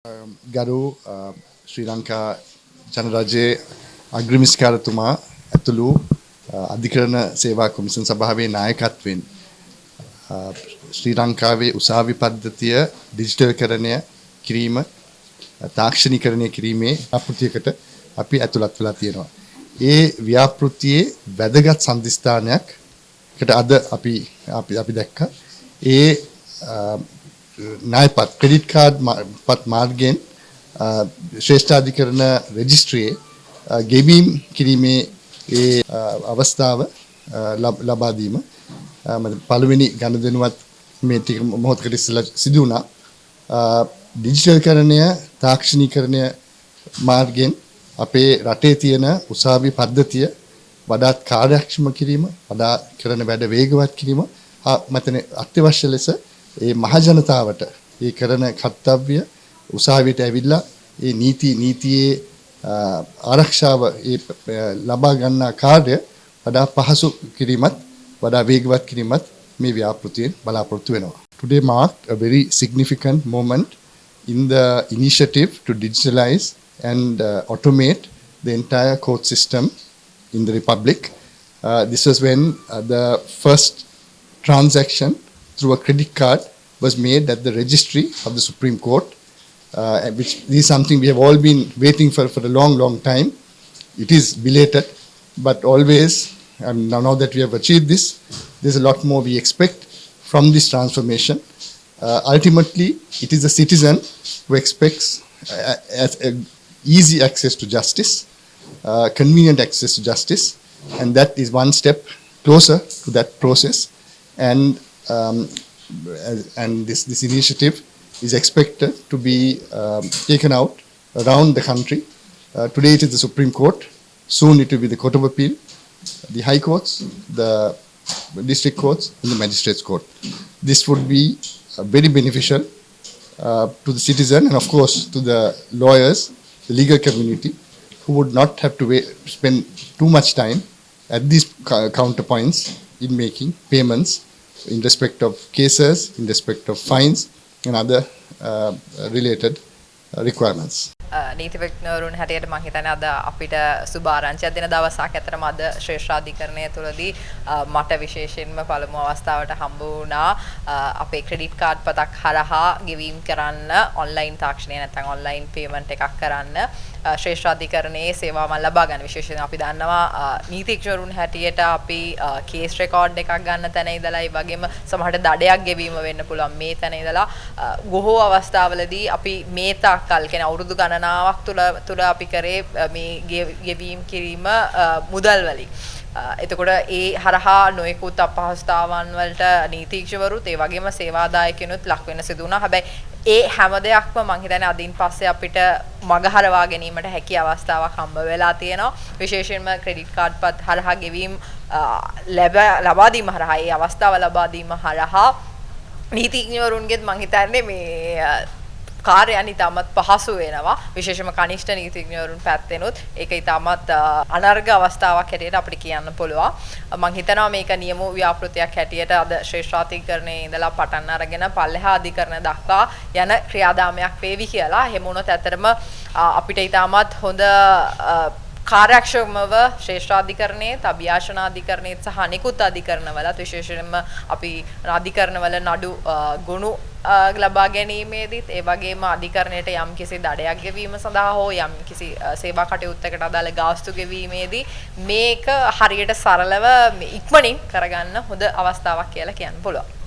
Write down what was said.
ගරු ශ්‍රී ලංකා ජනරජයේ අග්‍රමිස්කාරතුමා ඇතුළු අධිකරණ සේවා කොමිසම් සභාවේ නායකත්වයෙන් ශ්‍රී ලංකාවේ උසාවි පද්ධතිය ඩිජිටල්කරණය කිරීම තාක්ෂණීකරණය කිරීමේ ව්‍යාපෘතියකට අපි ඇතුළත් වෙලා තියෙනවා. ඒ ව්‍යාපෘතියේ වැදගත් සම්දිස්ථානයකට අද අපි දැක්කා. ඒ ණයපත් ක්‍රෙඩිට් කාඩ් පත් මාර්ගයෙන් ශ්‍රේෂ්ඨාධිකරණ රෙජිස්ට්‍රියේ ගෙවීම් කිරීමේ ඒ අවස්ථාව ලබා දීම පළවෙනි ගනුදෙනුවත් මේ ටික මොහොතකට ඉස්සෙල්ලා සිදු වුණා. ඩිජිටල්කරණය තාක්ෂණීකරණය මාර්ගයෙන් අපේ රටේ තියෙන උසාවි පද්ධතිය වඩාත් කාර්යක්ෂම කිරීම වඩා කරන වැඩ වේගවත් කිරීම මතන අත්‍යවශ්‍ය ලෙස ඒ මහජනතාවට ඒ කරන කර්තව්‍ය උසාවියට ඇවිල්ලා ඒ නීතියේ ආරක්ෂාව ලබා ගන්නා කාර්ය වඩා පහසු කිරීමත් වඩා වේගවත් කිරීමත් මේ ව්‍යාපෘතියෙන් බලාපොරොත්තු වෙනවා. Today marked a very significant moment in the initiative to digitalize and automate the entire court system in the Republic. This was when the first transaction through a credit card was made at the registry of the Supreme Court, which is something we have all been waiting for a long time. It is belated, but always, now that we have achieved this, there's a lot more we expect from this transformation. Ultimately, it is the citizen who expects easy access to justice, convenient access to justice, and that is one step closer to that process. And this initiative is expected to be taken out around the country. Today it is the Supreme Court. Soon it will be the Court of Appeal, the High Courts, the District Courts, and the Magistrates Court. This would be very beneficial to the citizen and of course to the lawyers, the legal community, who would not have to spend too much time at these counterpoints in making payments in respect of cases, in respect of fines and other related requirements. නීතිඥවරුන් හැටියට මම හිතන්නේ අද අපිට සුබ ආරංචියක් දෙන දවසක්. ඇත්තටම අද ශ්‍රේෂ්ඨාධිකරණය තුළදී මට විශේෂයෙන්ම පළමු අවස්ථාවට හම්බ වුණා අපේ ක්‍රෙඩිට් කාඩ් පතක් හරහා ගෙවීම් කරන්න ඔන්ලයින් තාක්ෂණය නැත්නම් ඔන්ලයින් පේමන්ට් එකක් කරන්න ශ්‍රේෂ්ඨාධිකරණයේ සේවාවන් ලබා ගන්න. විශේෂයෙන් අපි දන්නවා නීතිඥවරුන් හැටියට අපි කේස් රෙකෝඩ් එකක් ගන්න තැන ඉඳලා ඒ වගේම සමහරට දඩයක් ගෙවීම වෙන්න පුළුවන් මේ තැන ඉඳලා බොහෝ අවස්ථාවලදී අපි මේ තාක්කල් කියන අවුරුදු ගණනාවක් තුල අපි කරේ මේ ගෙවීම් කිරීම මුදල් වලින්. එතකොට ඒ හරහා නොයෙකුත් අපහසුතාවන් වලට නීතිඥවරුත් ඒ වගේම සේවාදායකයන්ුත් ලක් වෙන සිදු වුණා. හැබැයි ඒ හැම දෙයක්ම මම හිතන්නේ අදින් පස්සේ අපිට මගහරවා ගැනීමට හැකි අවස්ථාවක් හම්බ වෙලා තියෙනවා. විශේෂයෙන්ම ක්‍රෙඩිට් කාඩ් පත් හරහා ගෙවීම් ලබා දීම හරහා ඒ අවස්ථාව ලබා දීම හරහා නීතිඥවරුන්ගෙත් මම හිතන්නේ මේ කාර්යයන් ඉතාමත් පහසු වෙනවා. විශේෂයෙන්ම කනිෂ්ඨ නීතිඥවරුන් පැත්තෙනුත් ඒක ඉතාමත් අනර්ග අවස්ථාවක් හැටියට අපිට කියන්න පුළුවන්. මම හිතනවා මේක නියම ව්‍යාපෘතියක් හැටියට අද ශ්‍රේෂ්ඨාධිකරණයේ ඉඳලා පටන් අරගෙන පල්ලෙහා අධිකරණ දක්වා යන ක්‍රියාදාමයක් වේවි කියලා. එහෙම වුණොත් ඇත්තටම අපිට ඉතාමත් හොඳ කාර්යක්ෂමව ශ්‍රේෂ්ඨාධිකරණයේ අභියාචනාධිකරණයේ සහ අනිකුත් අධිකරණවලත් විශේෂයෙන්ම අපි අධිකරණවල නඩු ගොනු ලබා ගැනීමේදීත් ඒ වගේම අධිකරණයට යම් කිසි දඩයක් ගෙවීම සඳහා හෝ යම් කිසි සේවා කටයුත්තකට අදාළ ගාස්තු ගෙවීමේදී මේක හරියට සරලව ඉක්මනින් කරගන්න හොඳ අවස්ථාවක් කියලා කියන්න පුළුවන්.